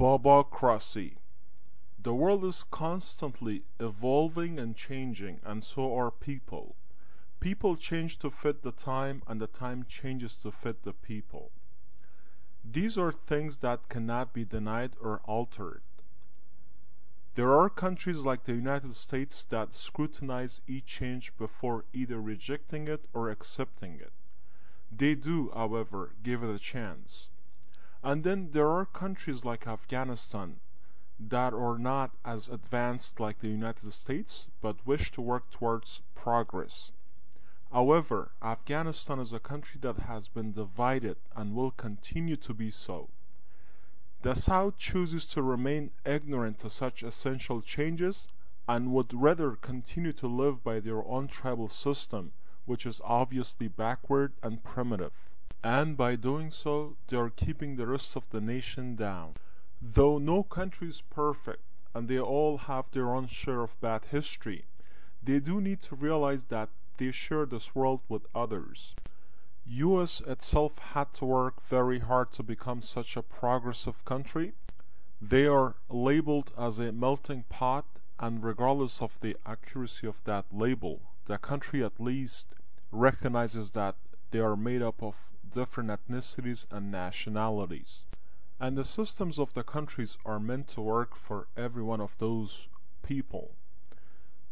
Babacracy. The world is constantly evolving and changing, and so are people. People change to fit the time, and the time changes to fit the people. These are things that cannot be denied or altered. There are countries like the United States that scrutinize each change before either rejecting it or accepting it. They do, however, give it a chance. And then there are countries like Afghanistan that are not as advanced like the United States, but wish to work towards progress. However, Afghanistan is a country that has been divided and will continue to be so. The South chooses to remain ignorant to such essential changes and would rather continue to live by their own tribal system, which is obviously backward and primitive. And by doing so, they are keeping the rest of the nation down. Though no country is perfect, and they all have their own share of bad history, they do need to realize that they share this world with others. US itself had to work very hard to become such a progressive country. They are labeled as a melting pot, and regardless of the accuracy of that label, the country at least recognizes that they are made up of different ethnicities and nationalities. And the systems of the countries are meant to work for every one of those people.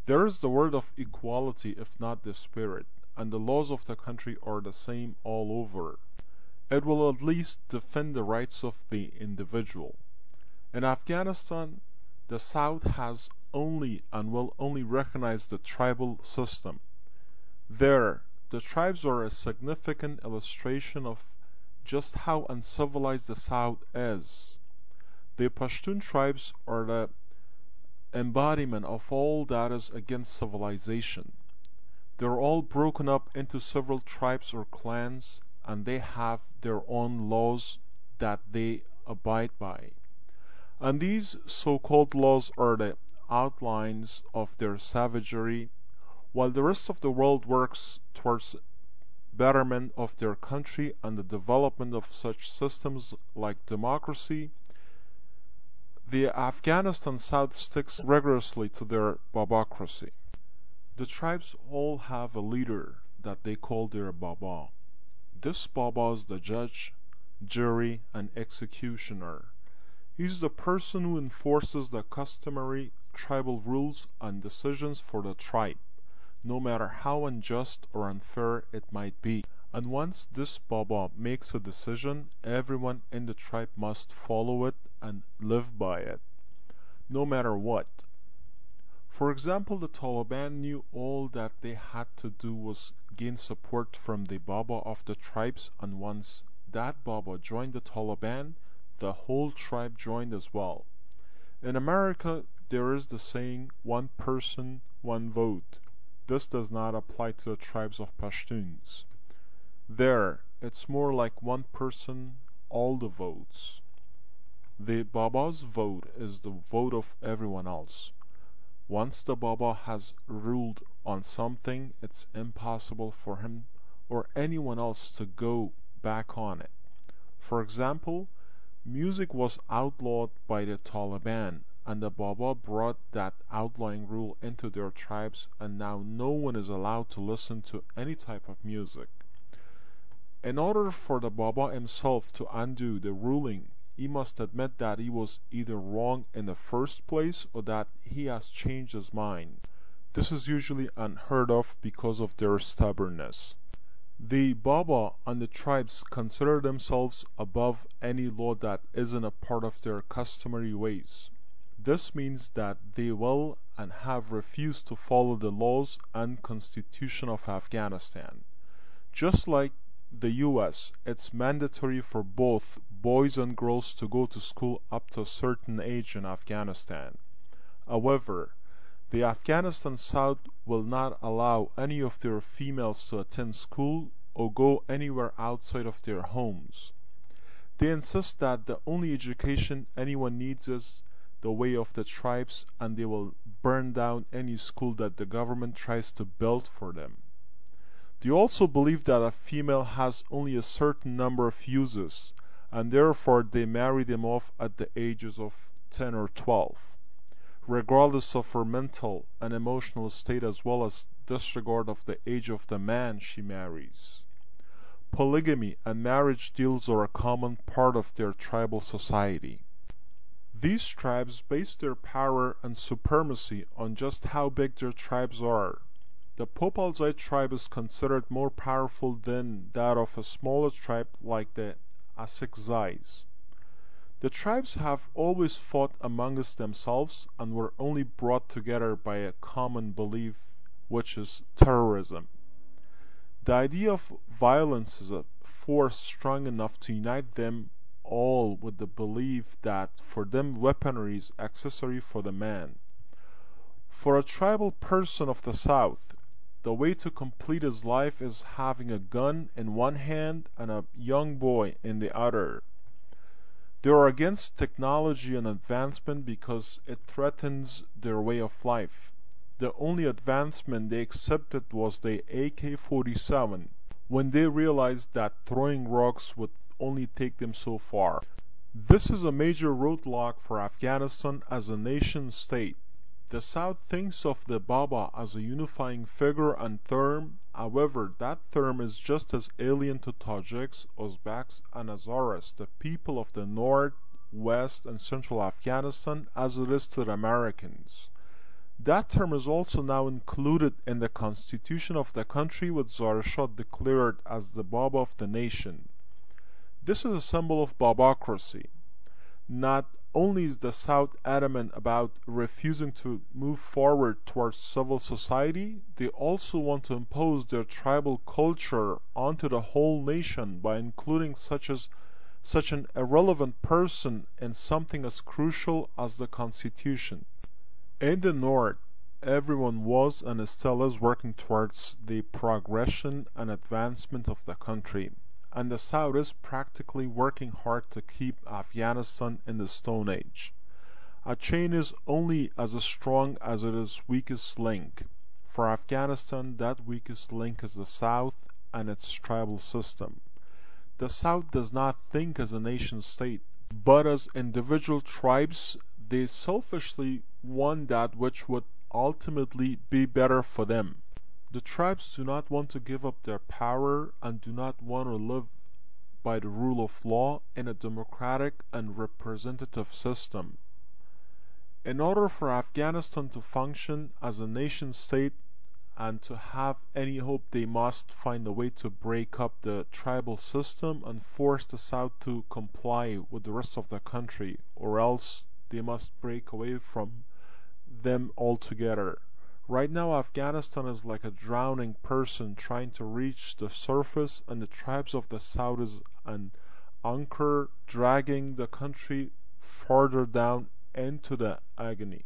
There is the word of equality, if not the spirit, and the laws of the country are the same all over. It will at least defend the rights of the individual. In Afghanistan, the South has only and will only recognize the tribal system. There, the tribes are a significant illustration of just how uncivilized the South is. The Pashtun tribes are the embodiment of all that is against civilization. They're all broken up into several tribes or clans, and they have their own laws that they abide by. And these so-called laws are the outlines of their savagery, while the rest of the world works towards betterment of their country and the development of such systems like democracy. The Afghanistan South sticks rigorously to their Babacracy. The tribes all have a leader that they call their Baba. This Baba is the judge, jury, and executioner. He's the person who enforces the customary tribal rules and decisions for the tribe, no matter how unjust or unfair it might be. And once this Baba makes a decision, everyone in the tribe must follow it and live by it, no matter what. For example, the Taliban knew all that they had to do was gain support from the Baba of the tribes, and once that Baba joined the Taliban, the whole tribe joined as well. In America, there is the saying, one person, one vote. This does not apply to the tribes of Pashtuns. There, it's more like one person, all the votes. The Baba's vote is the vote of everyone else. Once the Baba has ruled on something, it's impossible for him or anyone else to go back on it. For example, music was outlawed by the Taliban, and the Baba brought that outlawing rule into their tribes, and now no one is allowed to listen to any type of music. In order for the Baba himself to undo the ruling, he must admit that he was either wrong in the first place or that he has changed his mind. This is usually unheard of because of their stubbornness. The Baba and the tribes consider themselves above any law that isn't a part of their customary ways. This means that they will and have refused to follow the laws and constitution of Afghanistan. Just like the US, it's mandatory for both boys and girls to go to school up to a certain age in Afghanistan. However, the Afghanistan South will not allow any of their females to attend school or go anywhere outside of their homes. They insist that the only education anyone needs is the way of the tribes, and they will burn down any school that the government tries to build for them. They also believe that a female has only a certain number of uses, and therefore they marry them off at the ages of 10 or 12, regardless of her mental and emotional state, as well as disregard of the age of the man she marries. Polygamy and marriage deals are a common part of their tribal society. These tribes base their power and supremacy on just how big their tribes are. The Popalzai tribe is considered more powerful than that of a smaller tribe like the Asakzais. The tribes have always fought amongst themselves and were only brought together by a common belief, which is terrorism. The idea of violence is a force strong enough to unite them all with the belief that for them weaponry is accessory for the man. For a tribal person of the South, the way to complete his life is having a gun in one hand and a young boy in the other. They are against technology and advancement because it threatens their way of life. The only advancement they accepted was the AK-47, when they realized that throwing rocks would only take them so far. This is a major roadblock for Afghanistan as a nation-state. The South thinks of the Baba as a unifying figure and term. However, that term is just as alien to Tajiks, Uzbeks, and Hazaras, the people of the north, west, and central Afghanistan, as it is to the Americans. That term is also now included in the constitution of the country, with Zarshad declared as the Baba of the nation. This is a symbol of Babacracy. Not only is the South adamant about refusing to move forward towards civil society, they also want to impose their tribal culture onto the whole nation by including such an irrelevant person in something as crucial as the Constitution. In the North, everyone was and still is working towards the progression and advancement of the country, and the South is practically working hard to keep Afghanistan in the Stone Age. A chain is only as strong as its weakest link. For Afghanistan, that weakest link is the South and its tribal system. The South does not think as a nation state, but as individual tribes. They selfishly want that which would ultimately be better for them. The tribes do not want to give up their power and do not want to live by the rule of law in a democratic and representative system. In order for Afghanistan to function as a nation state and to have any hope, they must find a way to break up the tribal system and force the South to comply with the rest of the country, or else they must break away from them altogether. Right now, Afghanistan is like a drowning person trying to reach the surface, and the tribes of the South is an anchor dragging the country farther down into the agony.